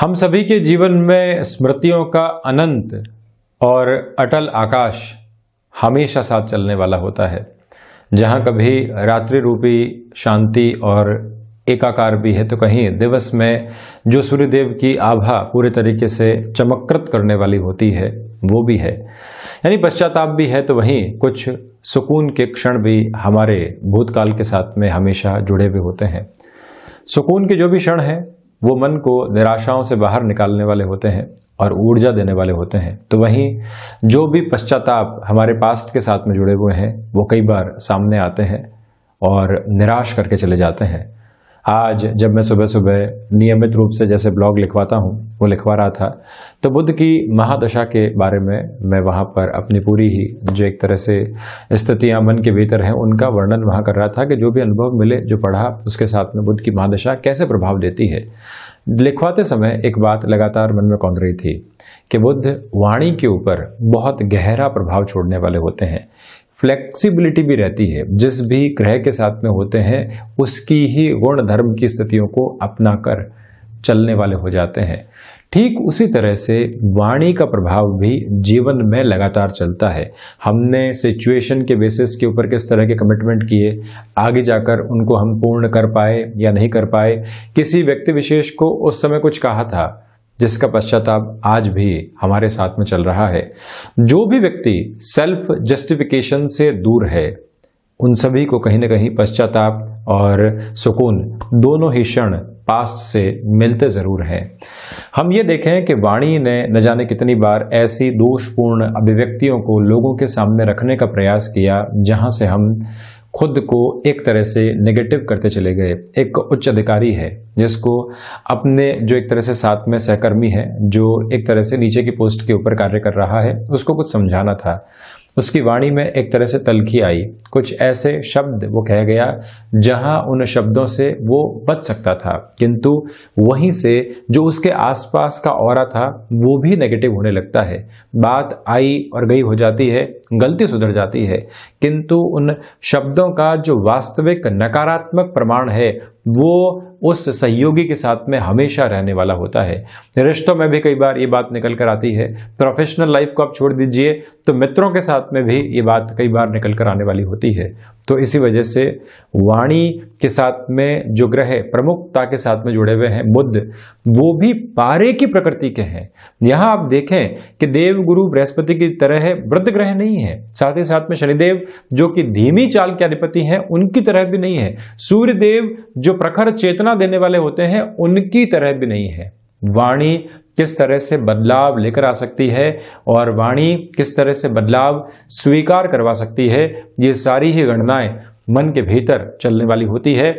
हम सभी के जीवन में स्मृतियों का अनंत और अटल आकाश हमेशा साथ चलने वाला होता है। जहाँ कभी रात्रि रूपी शांति और एकाकार भी है, तो कहीं दिवस में जो सूर्यदेव की आभा पूरे तरीके से चमत्कृत करने वाली होती है वो भी है। यानी पश्चाताप भी है, तो वहीं कुछ सुकून के क्षण भी हमारे भूतकाल के साथ में हमेशा जुड़े हुए होते हैं। सुकून के जो भी क्षण हैं वो मन को निराशाओं से बाहर निकालने वाले होते हैं और ऊर्जा देने वाले होते हैं। तो वहीं जो भी पश्चाताप हमारे पास्ट के साथ में जुड़े हुए हैं वो कई बार सामने आते हैं और निराश करके चले जाते हैं। आज जब मैं सुबह सुबह नियमित रूप से जैसे ब्लॉग लिखवाता हूँ वो लिखवा रहा था, तो बुद्ध की महादशा के बारे में मैं वहाँ पर अपनी पूरी ही जो एक तरह से स्थितियाँ मन के भीतर हैं उनका वर्णन वहाँ कर रहा था कि जो भी अनुभव मिले, जो पढ़ा, उसके साथ में बुद्ध की महादशा कैसे प्रभाव देती है। लिखवाते समय एक बात लगातार मन में कौंध रही थी कि बुद्ध वाणी के ऊपर बहुत गहरा प्रभाव छोड़ने वाले होते हैं। फ्लेक्सिबिलिटी भी रहती है, जिस भी ग्रह के साथ में होते हैं उसकी ही गुण धर्म की स्थितियों को अपनाकर चलने वाले हो जाते हैं। ठीक उसी तरह से वाणी का प्रभाव भी जीवन में लगातार चलता है। हमने सिचुएशन के बेसिस के ऊपर किस तरह के कमिटमेंट किए, आगे जाकर उनको हम पूर्ण कर पाए या नहीं कर पाए। किसी व्यक्ति विशेष को उस समय कुछ कहा था जिसका पश्चाताप आज भी हमारे साथ में चल रहा है। जो भी व्यक्ति सेल्फ जस्टिफिकेशन से दूर है उन सभी को कहीं ना कहीं पश्चाताप और सुकून दोनों ही क्षण पास्ट से मिलते जरूर हैं। हम ये देखें कि वाणी ने न जाने कितनी बार ऐसी दोषपूर्ण अभिव्यक्तियों को लोगों के सामने रखने का प्रयास किया जहां से हम खुद को एक तरह से नेगेटिव करते चले गए। एक उच्च अधिकारी है जिसको अपने जो एक तरह से साथ में सहकर्मी है जो एक तरह से नीचे की पोस्ट के ऊपर कार्य कर रहा है, उसको कुछ समझाना था। उसकी वाणी में एक तरह से तल्खी आई, कुछ ऐसे शब्द वो कह गया जहां उन शब्दों से वो बच सकता था, किंतु वहीं से जो उसके आसपास का ऑरा था वो भी नेगेटिव होने लगता है। बात आई और गई हो जाती है, गलती सुधर जाती है, किंतु उन शब्दों का जो वास्तविक नकारात्मक प्रमाण है वो उस सहयोगी के साथ में हमेशा रहने वाला होता है। रिश्तों में भी कई बार ये बात निकल कर आती है। प्रोफेशनल लाइफ को आप छोड़ दीजिए तो मित्रों के साथ में भी ये बात कई बार निकल कर आने वाली होती है। तो इसी वजह से वाणी के साथ में जो ग्रह प्रमुखता के साथ में जुड़े हुए हैं बुद्ध, वो भी पारे की प्रकृति के हैं। यहाँ आप देखें कि देव गुरु बृहस्पति की तरह वृद्ध ग्रह नहीं है, साथ ही साथ में शनिदेव जो कि धीमी चाल के अधिपति हैं उनकी तरह भी नहीं है, सूर्यदेव जो प्रखर चेतना देने वाले होते हैं उनकी तरह भी नहीं है। वाणी किस तरह से बदलाव लेकर आ सकती है और वाणी किस तरह से बदलाव स्वीकार करवा सकती है, ये सारी ही गणनाएं मन के भीतर चलने वाली होती है।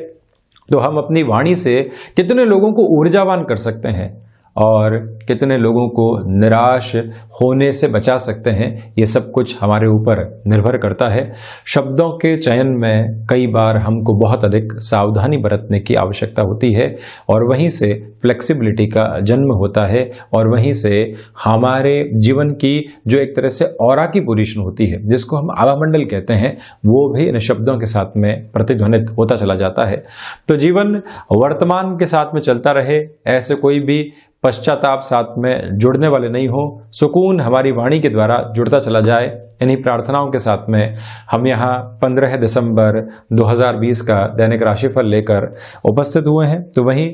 तो हम अपनी वाणी से कितने लोगों को ऊर्जावान कर सकते हैं और कितने लोगों को निराश होने से बचा सकते हैं, ये सब कुछ हमारे ऊपर निर्भर करता है। शब्दों के चयन में कई बार हमको बहुत अधिक सावधानी बरतने की आवश्यकता होती है और वहीं से फ्लेक्सिबिलिटी का जन्म होता है और वहीं से हमारे जीवन की जो एक तरह से ऑरा की पोजीशन होती है जिसको हम आभामंडल कहते हैं, वो भी इन शब्दों के साथ में प्रतिध्वनित होता चला जाता है। तो जीवन वर्तमान के साथ में चलता रहे, ऐसे कोई भी पश्चाताप साथ में जुड़ने वाले नहीं हो, सुकून हमारी वाणी के द्वारा जुड़ता चला जाए। इन्हीं प्रार्थनाओं के साथ में हम यहाँ 15 दिसंबर 2020 का दैनिक राशिफल लेकर उपस्थित हुए हैं। तो वहीं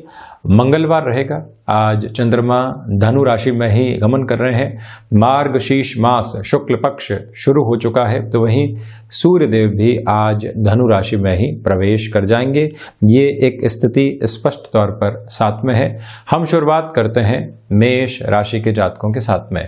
मंगलवार रहेगा, आज चंद्रमा धनु राशि में ही गमन कर रहे हैं, मार्गशीर्ष मास शुक्ल पक्ष शुरू हो चुका है, तो वहीं सूर्यदेव भी आज धनु राशि में ही प्रवेश कर जाएंगे। ये एक स्थिति स्पष्ट तौर पर साथ में है। हम शुरुआत करते हैं मेष राशि के जातकों के साथ में।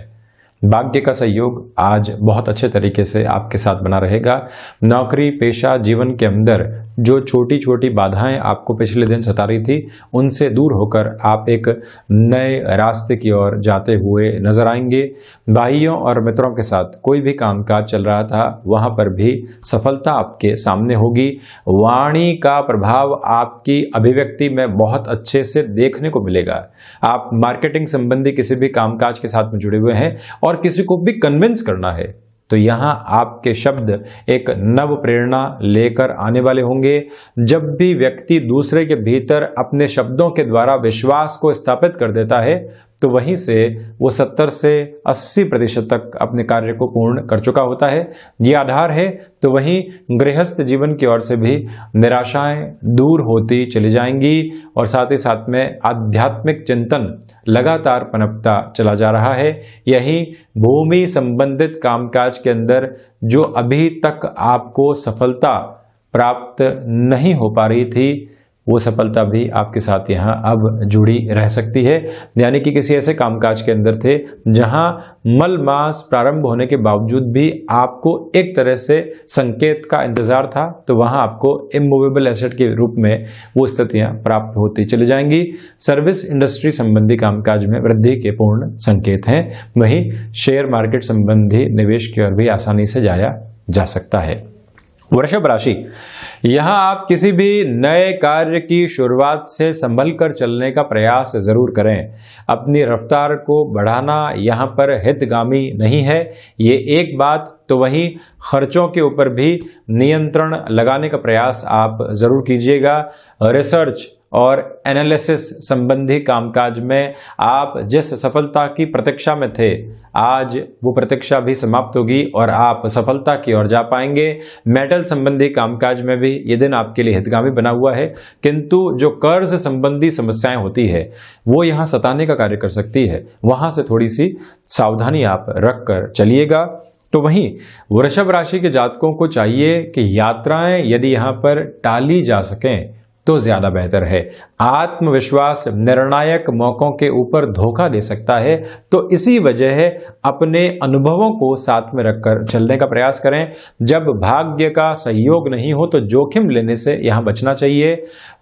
भाग्य का सहयोग आज बहुत अच्छे तरीके से आपके साथ बना रहेगा। नौकरी पेशा जीवन के अंदर जो छोटी छोटी बाधाएं आपको पिछले दिन सता रही थी उनसे दूर होकर आप एक नए रास्ते की ओर जाते हुए नजर आएंगे। भाइयों और मित्रों के साथ कोई भी कामकाज चल रहा था वहां पर भी सफलता आपके सामने होगी। वाणी का प्रभाव आपकी अभिव्यक्ति में बहुत अच्छे से देखने को मिलेगा। आप मार्केटिंग संबंधी किसी भी कामकाज के साथ में जुड़े हुए हैं और किसी को भी कन्विंस करना है तो यहाँ आपके शब्द एक नव प्रेरणा लेकर आने वाले होंगे। जब भी व्यक्ति दूसरे के भीतर अपने शब्दों के द्वारा विश्वास को स्थापित कर देता है तो वहीं से वो 70 से 80% तक अपने कार्य को पूर्ण कर चुका होता है। ये आधार है। तो वहीं गृहस्थ जीवन की ओर से भी निराशाएं दूर होती चली जाएंगी और साथ ही साथ में आध्यात्मिक चिंतन लगातार पनपता चला जा रहा है। यही भूमि संबंधित कामकाज के अंदर जो अभी तक आपको सफलता प्राप्त नहीं हो पा रही थी वो सफलता भी आपके साथ यहाँ अब जुड़ी रह सकती है। यानी कि किसी ऐसे कामकाज के अंदर थे जहाँ मल मास प्रारंभ होने के बावजूद भी आपको एक तरह से संकेत का इंतजार था, तो वहाँ आपको इमूवेबल एसेट के रूप में वो स्थितियाँ प्राप्त होती चली जाएंगी। सर्विस इंडस्ट्री संबंधी कामकाज में वृद्धि के पूर्ण संकेत हैं। वहीं शेयर मार्केट संबंधी निवेश की ओर भी आसानी से जाया जा सकता है। वृषभ राशि, यहाँ आप किसी भी नए कार्य की शुरुआत से संभल कर चलने का प्रयास जरूर करें। अपनी रफ्तार को बढ़ाना यहाँ पर हितगामी नहीं है, ये एक बात। तो वहीं खर्चों के ऊपर भी नियंत्रण लगाने का प्रयास आप जरूर कीजिएगा। रिसर्च और एनालिसिस संबंधी कामकाज में आप जिस सफलता की प्रतीक्षा में थे, आज वो प्रतीक्षा भी समाप्त होगी और आप सफलता की ओर जा पाएंगे। मेटल संबंधी कामकाज में भी ये दिन आपके लिए हितगामी बना हुआ है, किंतु जो कर्ज संबंधी समस्याएं होती है वो यहाँ सताने का कार्य कर सकती है। वहां से थोड़ी सी सावधानी आप रख कर चलिएगा। तो वहीं वृषभ राशि के जातकों को चाहिए कि यात्राएं यदि यहाँ पर टाली जा सकें तो ज्यादा बेहतर है। आत्मविश्वास निर्णायक मौकों के ऊपर धोखा दे सकता है, तो इसी वजह अपने अनुभवों को साथ में रखकर चलने का प्रयास करें। जब भाग्य का सहयोग नहीं हो तो जोखिम लेने से यहां बचना चाहिए।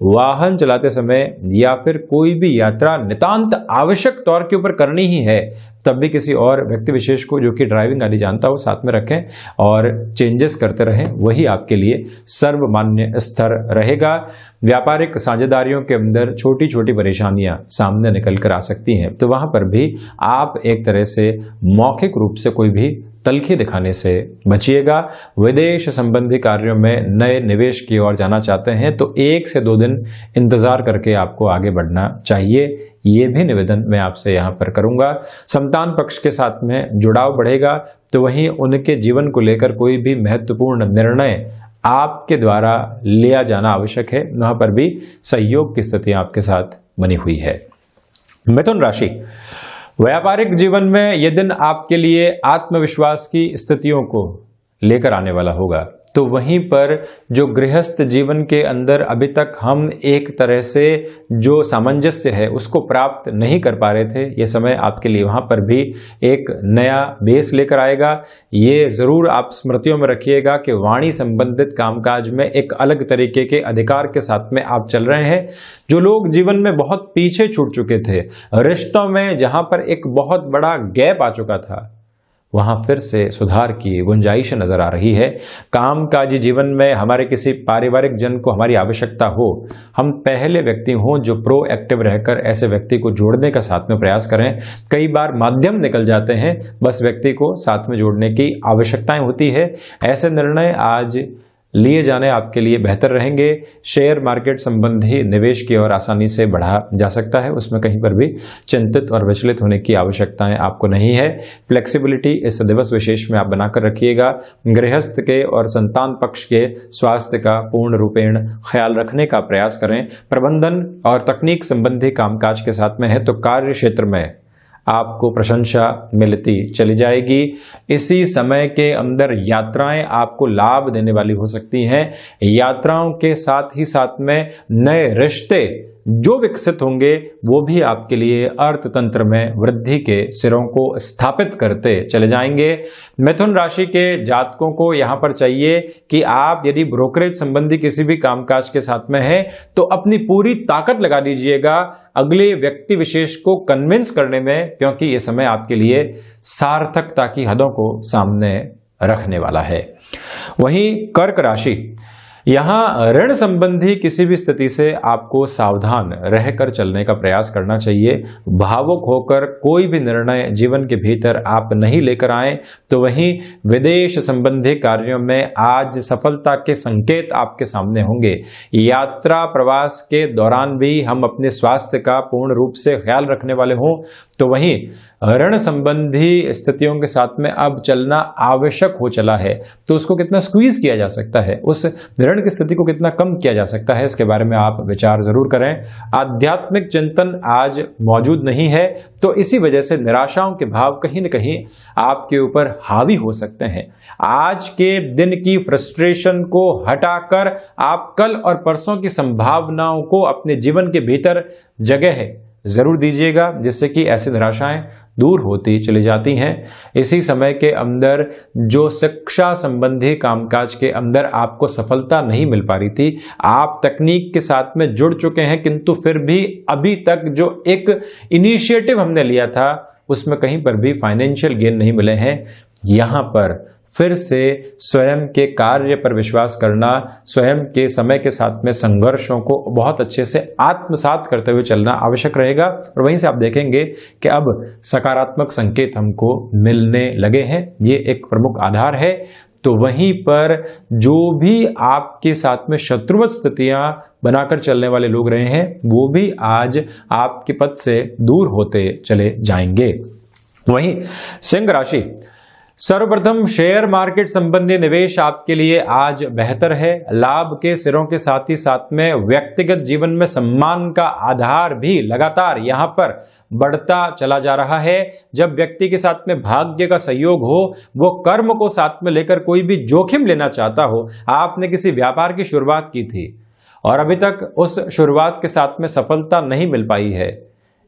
वाहन चलाते समय या फिर कोई भी यात्रा नितांत आवश्यक तौर के ऊपर करनी ही है, तब भी किसी और व्यक्ति विशेष को जो कि ड्राइविंग आदि जानता हो साथ में रखें और चेंजेस करते रहें, वही आपके लिए सर्वमान्य स्तर रहेगा। व्यापारिक साझेदारियों के अंदर छोटी छोटी परेशानियां सामने निकल कर आ सकती हैं, तो वहां पर भी आप एक तरह से मौखिक रूप से कोई भी तलखी दिखाने से बचिएगा। विदेश संबंधी कार्यों में नए निवेश की ओर जाना चाहते हैं तो 1 से 2 दिन इंतजार करके आपको आगे बढ़ना चाहिए, ये भी निवेदन मैं आपसे यहाँ पर करूंगा। संतान पक्ष के साथ में जुड़ाव बढ़ेगा, तो वहीं उनके जीवन को लेकर कोई भी महत्वपूर्ण निर्णय आपके द्वारा लिया जाना आवश्यक है, वहां पर भी सहयोग की स्थिति आपके साथ बनी हुई है। मिथुन राशि, व्यापारिक जीवन में यह दिन आपके लिए आत्मविश्वास की स्थितियों को लेकर आने वाला होगा। तो वहीं पर जो गृहस्थ जीवन के अंदर अभी तक हम एक तरह से जो सामंजस्य है उसको प्राप्त नहीं कर पा रहे थे, ये समय आपके लिए वहां पर भी एक नया बेस लेकर आएगा। ये जरूर आप स्मृतियों में रखिएगा कि वाणी संबंधित कामकाज में एक अलग तरीके के अधिकार के साथ में आप चल रहे हैं। जो लोग जीवन में बहुत पीछे छूट चुके थे, रिश्तों में जहां पर एक बहुत बड़ा गैप आ चुका था, वहां फिर से सुधार की गुंजाइश नजर आ रही है। कामकाजी जीवन में हमारे किसी पारिवारिक जन को हमारी आवश्यकता हो, हम पहले व्यक्ति हों जो प्रोएक्टिव रहकर ऐसे व्यक्ति को जोड़ने का साथ में प्रयास करें। कई बार माध्यम निकल जाते हैं, बस व्यक्ति को साथ में जोड़ने की आवश्यकताएं होती है। ऐसे निर्णय आज लिए जाने आपके लिए बेहतर रहेंगे। शेयर मार्केट संबंधी निवेश की ओर आसानी से बढ़ा जा सकता है, उसमें कहीं पर भी चिंतित और विचलित होने की आवश्यकताएं आपको नहीं है। फ्लेक्सिबिलिटी इस दिवस विशेष में आप बनाकर रखिएगा। गृहस्थ के और संतान पक्ष के स्वास्थ्य का पूर्ण रूपेण ख्याल रखने का प्रयास करें। प्रबंधन और तकनीक संबंधी कामकाज के साथ में है तो कार्य क्षेत्र में आपको प्रशंसा मिलती चली जाएगी। इसी समय के अंदर यात्राएं आपको लाभ देने वाली हो सकती हैं। यात्राओं के साथ ही साथ में नए रिश्ते जो विकसित होंगे वो भी आपके लिए अर्थतंत्र में वृद्धि के सिरों को स्थापित करते चले जाएंगे। मिथुन राशि के जातकों को यहां पर चाहिए कि आप यदि ब्रोकरेज संबंधी किसी भी कामकाज के साथ में हैं तो अपनी पूरी ताकत लगा दीजिएगा अगले व्यक्ति विशेष को कन्विंस करने में, क्योंकि ये समय आपके लिए सार्थकता की हदों को सामने रखने वाला है। वहीं कर्क राशि, यहाँ ऋण संबंधी किसी भी स्थिति से आपको सावधान रहकर चलने का प्रयास करना चाहिए। भावुक होकर कोई भी निर्णय जीवन के भीतर आप नहीं लेकर आए। तो वहीं विदेश संबंधी कार्यों में आज सफलता के संकेत आपके सामने होंगे। यात्रा प्रवास के दौरान भी हम अपने स्वास्थ्य का पूर्ण रूप से ख्याल रखने वाले हों। तो वहीं ऋण संबंधी स्थितियों के साथ में अब चलना आवश्यक हो चला है, तो उसको कितना स्क्वीज किया जा सकता है, उस ऋण की स्थिति को कितना कम किया जा सकता है, इसके बारे में आप विचार जरूर करें। आध्यात्मिक चिंतन आज मौजूद नहीं है, तो इसी वजह से निराशाओं के भाव कहीं न कहीं आपके ऊपर हावी हो सकते हैं। आज के दिन की फ्रस्ट्रेशन को हटाकर आप कल और परसों की संभावनाओं को अपने जीवन के भीतर जगह जरूर दीजिएगा, जिससे कि ऐसी निराशाएं दूर होती चली जाती हैं। इसी समय के अंदर जो शिक्षा संबंधी कामकाज के अंदर आपको सफलता नहीं मिल पा रही थी, आप तकनीक के साथ में जुड़ चुके हैं, किंतु फिर भी अभी तक जो एक इनिशिएटिव हमने लिया था उसमें कहीं पर भी फाइनेंशियल गेन नहीं मिले हैं। यहां पर फिर से स्वयं के कार्य पर विश्वास करना, स्वयं के समय के साथ में संघर्षों को बहुत अच्छे से आत्मसात करते हुए चलना आवश्यक रहेगा। और वहीं से आप देखेंगे कि अब सकारात्मक संकेत हमको मिलने लगे हैं, ये एक प्रमुख आधार है। तो वहीं पर जो भी आपके साथ में शत्रुवत स्थितियां बनाकर चलने वाले लोग रहे हैं, वो भी आज आपके पथ से दूर होते चले जाएंगे। वहीं सिंह राशि, सर्वप्रथम शेयर मार्केट संबंधी निवेश आपके लिए आज बेहतर है। लाभ के सिरों के साथ ही साथ में व्यक्तिगत जीवन में सम्मान का आधार भी लगातार यहां पर बढ़ता चला जा रहा है। जब व्यक्ति के साथ में भाग्य का सहयोग हो, वो कर्म को साथ में लेकर कोई भी जोखिम लेना चाहता हो, आपने किसी व्यापार की शुरुआत की थी और अभी तक उस शुरुआत के साथ में सफलता नहीं मिल पाई है,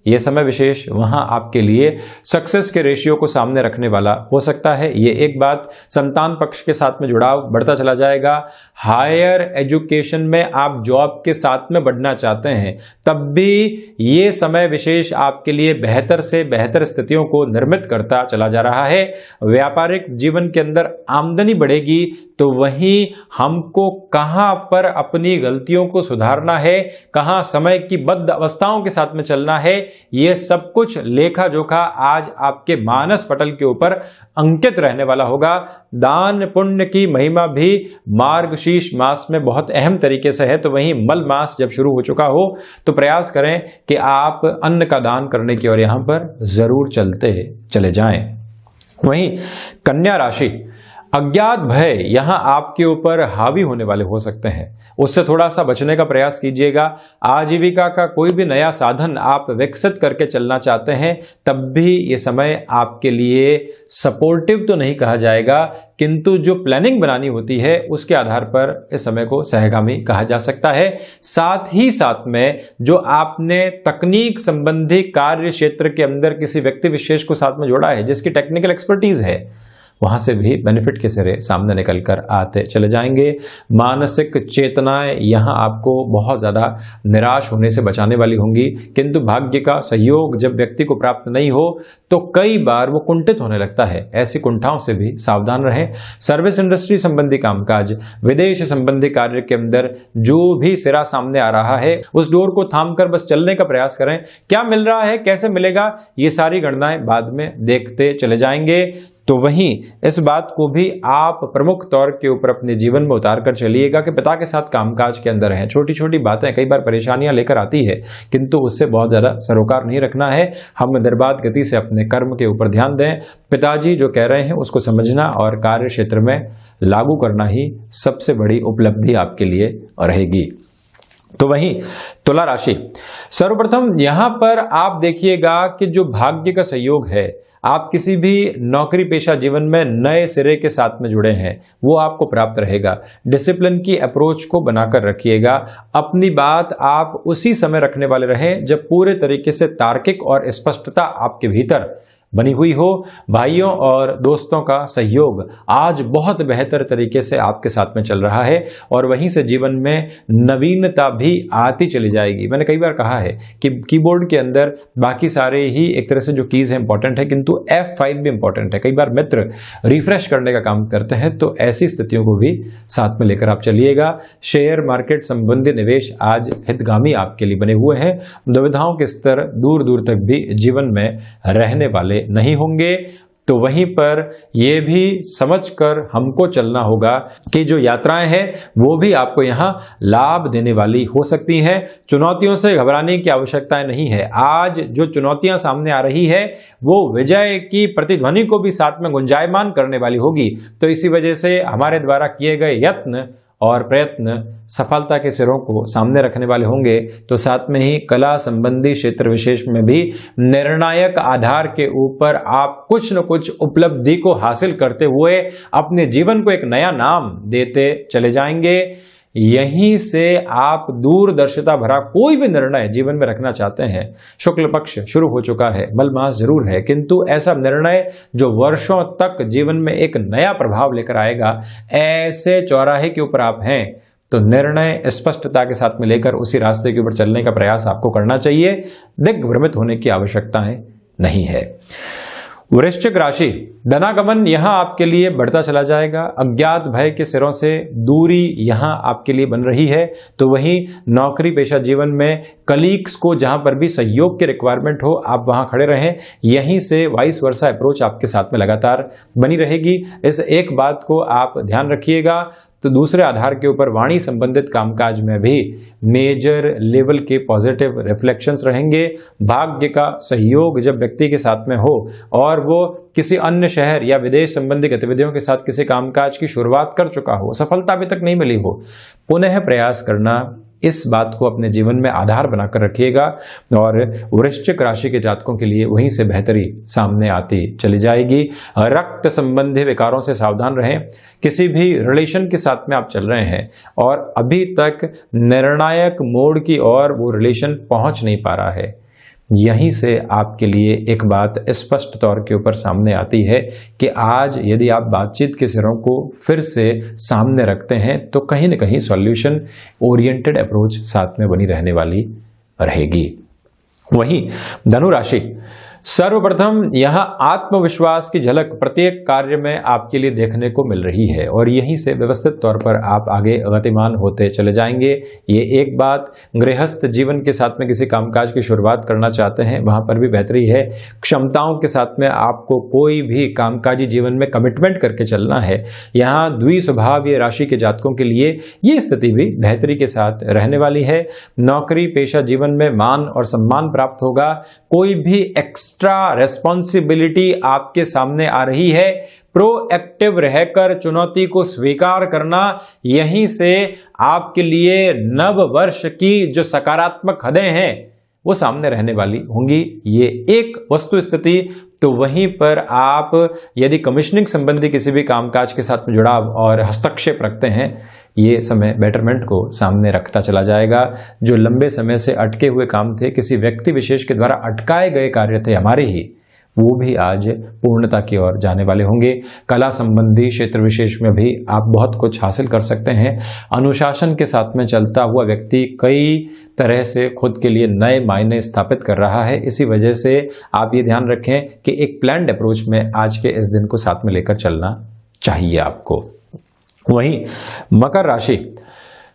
ये समय विशेष वहां आपके लिए सक्सेस के रेशियो को सामने रखने वाला हो सकता है। ये एक बात। संतान पक्ष के साथ में जुड़ाव बढ़ता चला जाएगा। हायर एजुकेशन में आप जॉब के साथ में बढ़ना चाहते हैं, तब भी ये समय विशेष आपके लिए बेहतर से बेहतर स्थितियों को निर्मित करता चला जा रहा है। व्यापारिक जीवन के अंदर आमदनी बढ़ेगी, तो वहीं हमको कहां पर अपनी गलतियों को सुधारना है, कहां समय की बद्ध अवस्थाओं के साथ में चलना है, ये सब कुछ लेखा जोखा आज आपके मानस पटल के ऊपर अंकित रहने वाला होगा। दान पुण्य की महिमा भी मार्गशीर्ष मास में बहुत अहम तरीके से है। तो वहीं मल मास जब शुरू हो चुका हो, तो प्रयास करें कि आप अन्न का दान करने की ओर यहां पर जरूर चलते चले जाएं। वहीं कन्या राशि, अज्ञात भय यहां आपके ऊपर हावी होने वाले हो सकते हैं, उससे थोड़ा सा बचने का प्रयास कीजिएगा। आजीविका का कोई भी नया साधन आप विकसित करके चलना चाहते हैं, तब भी ये समय आपके लिए सपोर्टिव तो नहीं कहा जाएगा, किंतु जो प्लानिंग बनानी होती है उसके आधार पर इस समय को सहगामी कहा जा सकता है। साथ ही साथ में जो आपने तकनीक संबंधी कार्य क्षेत्र के अंदर किसी व्यक्ति विशेष को साथ में जोड़ा है, जिसकी टेक्निकल एक्सपर्टीज है, वहां से भी बेनिफिट के सिरे सामने निकल कर आते चले जाएंगे। मानसिक चेतनाएं यहां आपको बहुत ज्यादा निराश होने से बचाने वाली होंगी, किंतु भाग्य का सहयोग जब व्यक्ति को प्राप्त नहीं हो तो कई बार वो कुंठित होने लगता है। ऐसी कुंठाओं से भी सावधान रहें। सर्विस इंडस्ट्री संबंधी कामकाज, विदेश संबंधी कार्य के अंदर जो भी सिरा सामने आ रहा है, उस डोर को थाम कर बस चलने का प्रयास करें। क्या मिल रहा है, कैसे मिलेगा, ये सारी गणनाएं बाद में देखते चले जाएंगे। तो वहीं इस बात को भी आप प्रमुख तौर के ऊपर अपने जीवन में उतार कर चलिएगा कि पिता के साथ कामकाज के अंदर हैं, छोटी छोटी बातें कई बार परेशानियां लेकर आती है, किंतु उससे बहुत ज्यादा सरोकार नहीं रखना है। हम निर्बाध गति से अपने कर्म के ऊपर ध्यान दें। पिताजी जो कह रहे हैं उसको समझना और कार्य क्षेत्र में लागू करना ही सबसे बड़ी उपलब्धि आपके लिए रहेगी। तो वहीं तुला राशि, सर्वप्रथम यहां पर आप देखिएगा कि जो भाग्य का सहयोग है, आप किसी भी नौकरी पेशा जीवन में नए सिरे के साथ में जुड़े हैं, वो आपको प्राप्त रहेगा। डिसिप्लिन की अप्रोच को बनाकर रखिएगा। अपनी बात आप उसी समय रखने वाले रहें जब पूरे तरीके से तार्किक और स्पष्टता आपके भीतर बनी हुई हो। भाइयों और दोस्तों का सहयोग आज बहुत बेहतर तरीके से आपके साथ में चल रहा है और वहीं से जीवन में नवीनता भी आती चली जाएगी। मैंने कई बार कहा है कि कीबोर्ड के अंदर बाकी सारे ही एक तरह से जो कीज है इंपॉर्टेंट है, किंतु F5 भी इंपॉर्टेंट है। कई बार मित्र रिफ्रेश करने का काम करते हैं, तो ऐसी स्थितियों को भी साथ में लेकर आप चलिएगा। शेयर मार्केट संबंधी निवेश आज हितगामी आपके लिए बने हुए हैं। दुविधाओं के स्तर दूर दूर तक भी जीवन में रहने वाले नहीं होंगे। तो वहीं पर यह भी समझकर हमको चलना होगा कि जो यात्राएं हैं वो भी आपको यहाँ लाभ देने वाली हो सकती हैं। चुनौतियों से घबराने की आवश्यकता नहीं है। आज जो चुनौतियां सामने आ रही है वो विजय की प्रतिध्वनि को भी साथ में गुंजायमान करने वाली होगी। तो इसी वजह से हमारे द्वारा किए गए यत्न और प्रयत्न सफलता के सिरों को सामने रखने वाले होंगे। तो साथ में ही कला संबंधी क्षेत्र विशेष में भी निर्णायक आधार के ऊपर आप कुछ न कुछ उपलब्धि को हासिल करते हुए अपने जीवन को एक नया नाम देते चले जाएंगे। यहीं से आप दूरदर्शिता भरा कोई भी निर्णय जीवन में रखना चाहते हैं। शुक्ल पक्ष शुरू हो चुका है, मलमास जरूर है, किंतु ऐसा निर्णय जो वर्षों तक जीवन में एक नया प्रभाव लेकर आएगा, ऐसे चौराहे के ऊपर आप हैं तो निर्णय स्पष्टता के साथ में लेकर उसी रास्ते के ऊपर चलने का प्रयास आपको करना चाहिए। दिग्भ्रमित होने की आवश्यकता नहीं है। वृश्चिक राशि, धनागमन यहां आपके लिए बढ़ता चला जाएगा। अज्ञात भय के सिरों से दूरी यहां आपके लिए बन रही है। तो वहीं नौकरी पेशा जीवन में कलीग्स को जहां पर भी सहयोग की रिक्वायरमेंट हो, आप वहां खड़े रहें। यहीं से वाइस वर्सा अप्रोच आपके साथ में लगातार बनी रहेगी। इस एक बात को आप ध्यान रखिएगा। तो दूसरे आधार के ऊपर वाणी संबंधित कामकाज में भी मेजर लेवल के पॉजिटिव रिफ्लेक्शंस रहेंगे। भाग्य का सहयोग जब व्यक्ति के साथ में हो और वो किसी अन्य शहर या विदेश संबंधी गतिविधियों के साथ किसी कामकाज की शुरुआत कर चुका हो, सफलता अभी तक नहीं मिली हो, पुनः प्रयास करना, इस बात को अपने जीवन में आधार बनाकर रखिएगा। और वृश्चिक राशि के जातकों के लिए वहीं से बेहतरी सामने आती चली जाएगी। रक्त संबंधी विकारों से सावधान रहें। किसी भी रिलेशन के साथ में आप चल रहे हैं और अभी तक निर्णायक मोड़ की ओर वो रिलेशन पहुंच नहीं पा रहा है, यहीं से आपके लिए एक बात स्पष्ट तौर के ऊपर सामने आती है कि आज यदि आप बातचीत के सिरों को फिर से सामने रखते हैं तो कहीं न कहीं सॉल्यूशन ओरिएंटेड अप्रोच साथ में बनी रहने वाली रहेगी। वहीं धनु राशि, सर्वप्रथम यहां आत्मविश्वास की झलक प्रत्येक कार्य में आपके लिए देखने को मिल रही है और यहीं से व्यवस्थित तौर पर आप आगे गतिमान होते चले जाएंगे। ये एक बात। गृहस्थ जीवन के साथ में किसी कामकाज की शुरुआत करना चाहते हैं, वहां पर भी बेहतरी है। क्षमताओं के साथ में आपको कोई भी कामकाजी जीवन में कमिटमेंट करके चलना है। यहाँ द्विस्वभावीय राशि के जातकों के लिए ये स्थिति भी बेहतरी के साथ रहने वाली है। नौकरी पेशा जीवन में मान और सम्मान प्राप्त होगा। कोई भी एक्स्ट्रा रेस्पॉन्सिबिलिटी आपके सामने आ रही है, प्रोएक्टिव रहकर चुनौती को स्वीकार करना, यहीं से आपके लिए नव वर्ष की जो सकारात्मक हदें हैं वो सामने रहने वाली होंगी। ये एक वस्तु स्थिति। तो वहीं पर आप यदि कमीशनिंग संबंधी किसी भी कामकाज के साथ में जुड़ाव और हस्तक्षेप रखते हैं, ये समय बेटरमेंट को सामने रखता चला जाएगा। जो लंबे समय से अटके हुए काम थे, किसी व्यक्ति विशेष के द्वारा अटकाए गए कार्य थे हमारे ही, वो भी आज पूर्णता की ओर जाने वाले होंगे। कला संबंधी क्षेत्र विशेष में भी आप बहुत कुछ हासिल कर सकते हैं। अनुशासन के साथ में चलता हुआ व्यक्ति कई तरह से खुद के लिए नए मायने स्थापित कर रहा है। इसी वजह से आप ये ध्यान रखें कि एक प्लान्ड अप्रोच में आज के इस दिन को साथ में लेकर चलना चाहिए आपको। वहीं मकर राशि,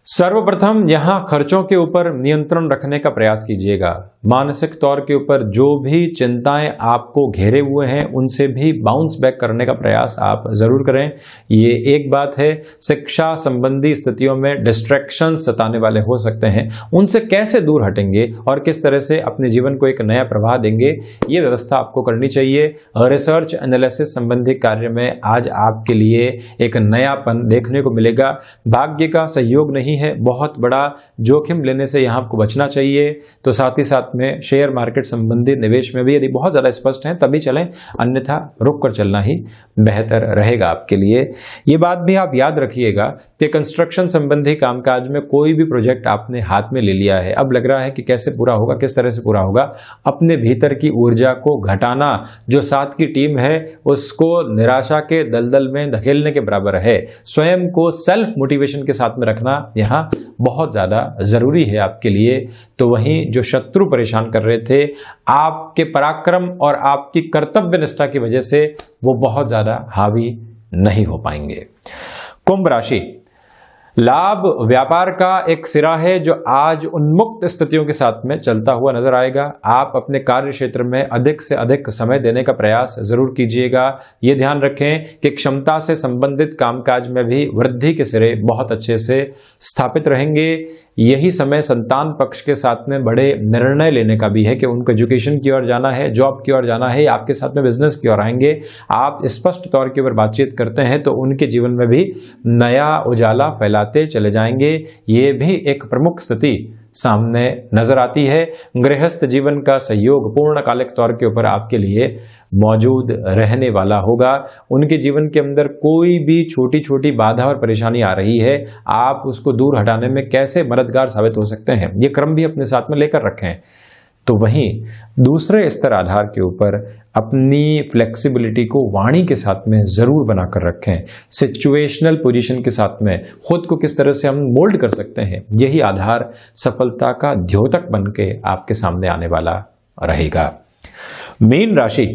सर्वप्रथम यहां खर्चों के ऊपर नियंत्रण रखने का प्रयास कीजिएगा। मानसिक तौर के ऊपर जो भी चिंताएं आपको घेरे हुए हैं उनसे भी बाउंस बैक करने का प्रयास आप जरूर करें। ये एक बात है। शिक्षा संबंधी स्थितियों में डिस्ट्रैक्शन सताने वाले हो सकते हैं, उनसे कैसे दूर हटेंगे और किस तरह से अपने जीवन को एक नया प्रवाह देंगे, ये व्यवस्था आपको करनी चाहिए। रिसर्च एनालिसिस संबंधी कार्य में आज आपके लिए एक नयापन देखने को मिलेगा। भाग्य का सहयोग नहीं है, बहुत बड़ा जोखिम लेने से यहाँ आपको बचना चाहिए। तो साथ ही साथ में शेयर मार्केट संबंधी निवेश में भी यदि बहुत ज़्यादा स्पष्ट हैं तभी चलें, अन्यथा रुक कर चलना ही बेहतर रहेगा आपके लिए। ये बात भी आप याद रखिएगा कि कंस्ट्रक्शन संबंधी कामकाज में कोई भी प्रोजेक्ट आपने हाथ में ले लिया है, अब लग रहा है कि कैसे पूरा होगा, किस तरह से पूरा होगा, अपने भीतर की ऊर्जा को घटाना जो साथ की टीम है उसको निराशा के दलदल में धकेलने के बराबर है। स्वयं को सेल्फ मोटिवेशन के साथ में रखना यहाँ बहुत ज़्यादा ज़रूरी है आपके लिए। तो वहीं जो शत्रु परेशान कर रहे थे, आपके पराक्रम और आपकी कर्तव्य निष्ठा की वजह से वो बहुत ज़्यादा हावी नहीं हो पाएंगे। कुंभ राशि, लाभ व्यापार का एक सिरा है जो आज उन्मुक्त स्थितियों के साथ में चलता हुआ नजर आएगा। आप अपने कार्य क्षेत्र में अधिक से अधिक समय देने का प्रयास जरूर कीजिएगा। ये ध्यान रखें कि क्षमता से संबंधित कामकाज में भी वृद्धि के सिरे बहुत अच्छे से स्थापित रहेंगे। यही समय संतान पक्ष के साथ में बड़े निर्णय लेने का भी है कि उनको एजुकेशन की ओर जाना है, जॉब की ओर जाना है, आपके साथ में बिजनेस की ओर आएंगे। आप स्पष्ट तौर के ऊपर बातचीत करते हैं तो उनके जीवन में भी नया उजाला फैलाते चले जाएंगे। ये भी एक प्रमुख स्थिति सामने नजर आती है। गृहस्थ जीवन का सहयोग पूर्णकालिक तौर के ऊपर आपके लिए मौजूद रहने वाला होगा। उनके जीवन के अंदर कोई भी छोटी छोटी बाधा और परेशानी आ रही है, आप उसको दूर हटाने में कैसे मददगार साबित हो सकते हैं, ये क्रम भी अपने साथ में लेकर रखें। तो वहीं दूसरे स्तर आधार के ऊपर अपनी फ्लेक्सिबिलिटी को वाणी के साथ में जरूर बनाकर रखें। सिचुएशनल पोजीशन के साथ में खुद को किस तरह से हम मोल्ड कर सकते हैं, यही आधार सफलता का द्योतक बन के आपके सामने आने वाला रहेगा। मीन राशि,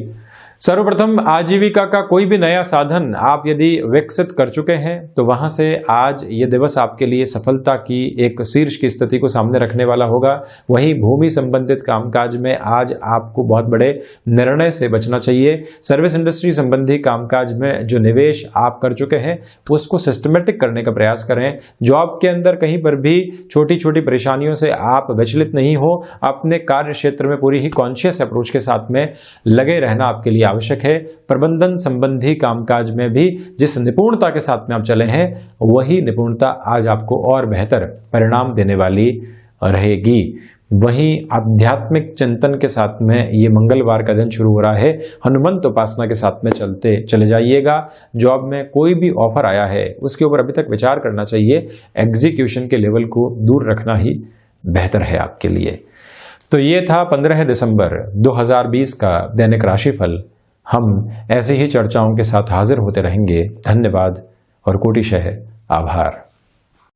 सर्वप्रथम आजीविका का कोई भी नया साधन आप यदि विकसित कर चुके हैं तो वहां से आज ये दिवस आपके लिए सफलता की एक शीर्ष की स्थिति को सामने रखने वाला होगा। वहीं भूमि संबंधित कामकाज में आज आपको बहुत बड़े निर्णय से बचना चाहिए। सर्विस इंडस्ट्री संबंधी कामकाज में जो निवेश आप कर चुके हैं उसको सिस्टमेटिक करने का प्रयास करें। जॉब के अंदर कहीं पर भी छोटी छोटी परेशानियों से आप विचलित नहीं हो, अपने कार्य क्षेत्र में पूरी ही कॉन्शियस अप्रोच के साथ में लगे रहना आपके लिए आवश्यक है। प्रबंधन संबंधी कामकाज में भी जिस निपुणता के साथ में आप चले हैं वही निपुणता आज आपको और बेहतर परिणाम देने वाली रहेगी। वहीं आध्यात्मिक चिंतन के साथ में ये मंगलवार का दिन शुरू हो रहा है, हनुमंत उपासना के साथ में चलते चले जाइएगा। जॉब में कोई भी ऑफर आया है उसके ऊपर अभी तक विचार करना चाहिए, एग्जीक्यूशन के लेवल को दूर रखना ही बेहतर है आपके लिए। तो ये था 15 दिसंबर 2020 का दैनिक राशिफल। हम ऐसे ही चर्चाओं के साथ हाजिर होते रहेंगे। धन्यवाद और कोटिशः आभार।